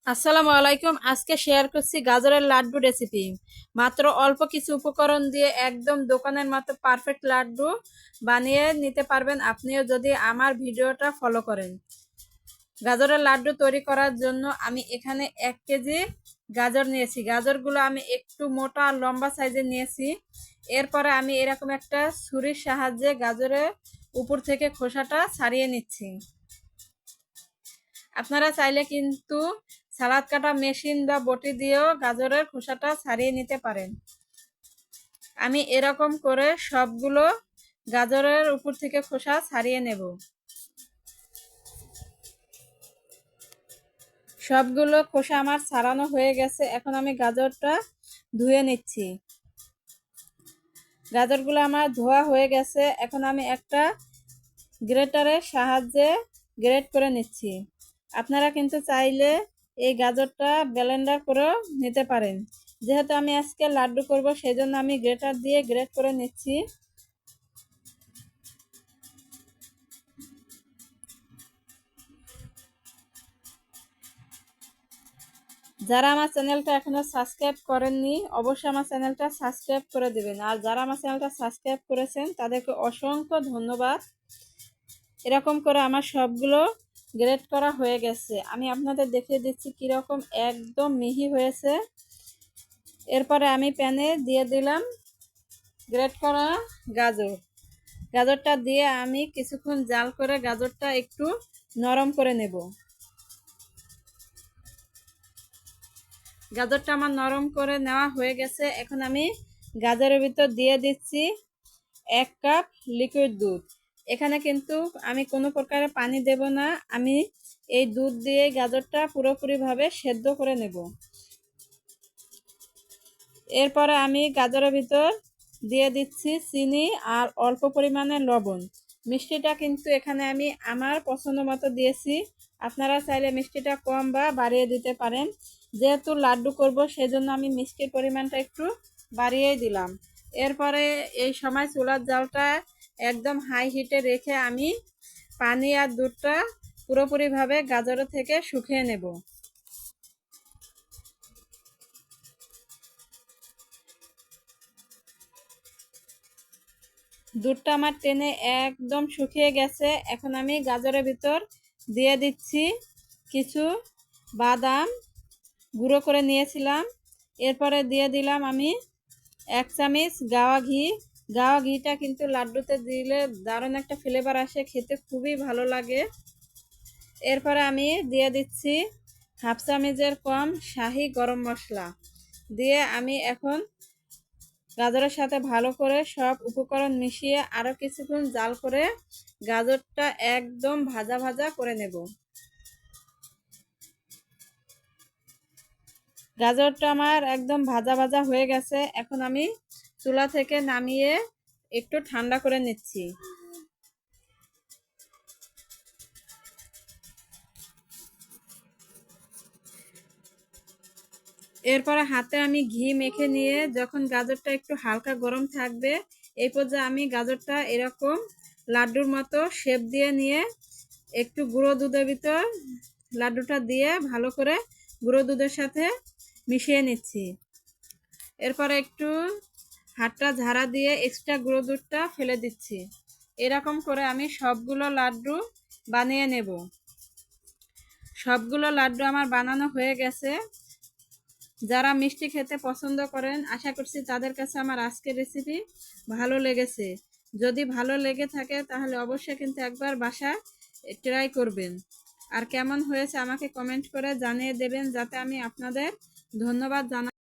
আসসালামু আলাইকুম। আজকে শেয়ার করছি গাজরের লাড্ডু রেসিপি। মাত্র অল্প কিছু উপকরণ দিয়ে একদম দোকানের মতো পারফেক্ট লাড্ডু বানিয়ে নিতে পারবেন আপনিও যদি আমার ভিডিওটা ফলো করেন। গাজরের লাড্ডু তৈরি করার জন্য আমি এখানে 1 কেজি গাজর নিয়েছি। গাজরগুলো আমি একটু মোটা আর লম্বা সাইজের নিয়েছি। এরপরে আমি এরকম একটা ছুরির সাহায্যে গাজরের উপর থেকে খোসাটা ছাড়িয়ে নিচ্ছি। আপনারা চাইলে কিন্তু সালাদ কাটা মেশিন বা বটি দিয়েও গাজরের খোসাটা ছাড়িয়ে নিতে পারেন। আমি এরকম করে সবগুলো গাজরের উপর থেকে খোসা ছাড়িয়ে নেব। সবগুলো খোসা আমার ছাড়ানো হয়ে গেছে। এখন আমি গাজরটা ধুয়ে নিচ্ছি। গাজরগুলো আমার ধোয়া হয়ে গেছে। এখন আমি একটা গ্রেটারের সাহায্যে গ্রেট করে নিচ্ছি। আপনারা কিন্তু চাইলে এই গাজরটা ব্লেন্ডার করেও নিতে পারেন। যেহেতু আমি আজকে লাড্ডু করব সেই জন্য আমি গ্রেটার দিয়ে গ্রেট করে নিচ্ছি। যারা আমার চ্যানেলটা এখনো সাবস্ক্রাইব করেননি অবশ্যই আমার চ্যানেলটা সাবস্ক্রাইব করে দেবেন, আর যারা আমার চ্যানেলটা সাবস্ক্রাইব করেছেন তাদেরকে অসংখ্য ধন্যবাদ। এরকম করে আমার সবগুলো গ্রেট করা হয়ে গেছে। আমি আপনাদের দেখিয়ে দিচ্ছি কীরকম একদম মিহি হয়েছে। এরপরে আমি প্যানে দিয়ে দিলাম গ্রেট করা গাজর। গাজরটা দিয়ে আমি কিছুক্ষণ জাল করে গাজরটা একটু নরম করে নেব। গাজরটা আমার নরম করে নেওয়া হয়ে গেছে। এখন আমি গাজরের ভিতর দিয়ে দিচ্ছি 1 কাপ লিকুইড দুধ। এখানে কিন্তু আমি কোনো প্রকারে পানি দেব না। আমি এই দুধ দিয়ে গাজরটা পুরোপুরিভাবে সেদ্ধ করে নেব। এরপরে আমি গাজরের ভিতর দিয়ে দিচ্ছি চিনি আর অল্প পরিমাণে লবণ। মিষ্টিটা কিন্তু এখানে আমি আমার পছন্দ মতো দিয়েছি। আপনারা চাইলে মিষ্টিটা কম বা বাড়িয়ে দিতে পারেন। যেহেতু লাড্ডু করব সেজন্য আমি মিষ্টির পরিমাণটা একটু বাড়িয়েই দিলাম। এরপরে এই সময় চুলার জালটা একদম হাই হিটে রেখে আমি পানি আর দুধটা পুরোপুরিভাবে গাজর থেকে শুকিয়ে নেব। দুধটা আমার টেনে একদম শুকিয়ে গেছে। এখন আমি গাজরের ভিতর দিয়ে দিচ্ছি কিছু বাদাম গুঁড়ো করে নিয়েছিলাম। এরপরে দিয়ে দিলাম আমি 1 চামচ গাওয়া ঘি। গাওয়া ঘিটা কিন্তু লাড্ডুতে দিলে দারুণ একটা ফ্লেভার আসে, খেতে খুবই ভালো লাগে। এরপরে আমি দিয়ে দিচ্ছি 1/2 চামচের কম শাহি গরম মশলা দিয়ে আমি এখন গাজরের সাথে ভালো করে সব উপকরণ মিশিয়ে আরও কিছুক্ষণ জাল করে গাজরটা একদম ভাজা ভাজা করে নেব। গাজরটা আমার একদম ভাজা ভাজা হয়ে গেছে। এখন আমি চুলা থেকে নামিয়ে একটু ঠান্ডা করে নিচ্ছি। এরপরে হাতে আমি ঘি মেখে নিয়ে যখন গাজরটা একটু হালকা গরম থাকবে এই পর্যায়ে আমি গাজরটা এরকম লাড্ডুর মতো শেপ দিয়ে নিয়ে একটু গুঁড়ো দুধের ভিতর লাড্ডুটা দিয়ে ভালো করে গুঁড়ো দুধের সাথে মিশিয়ে নিচ্ছি। এরপরে একটু হাতটা ঝাড়া দিয়ে এক্সট্রা গুঁড়ো দুধটা ফেলে দিচ্ছি। এরকম করে আমি সবগুলো লাড্ডু বানিয়ে নেব। সবগুলো লাড্ডু আমার বানানো হয়ে গেছে। যারা মিষ্টি খেতে পছন্দ করেন আশা করছি তাদের কাছে আমার আজকের রেসিপি ভালো লেগেছে। যদি ভালো লেগে থাকে তাহলে অবশ্যই কিন্তু একবার বাসায় ট্রাই করবেন। আর কেমন হয়েছে আমাকে কমেন্ট করে জানিয়ে দেবেন যাতে আমি আপনাদের ধন্যবাদ জানাই।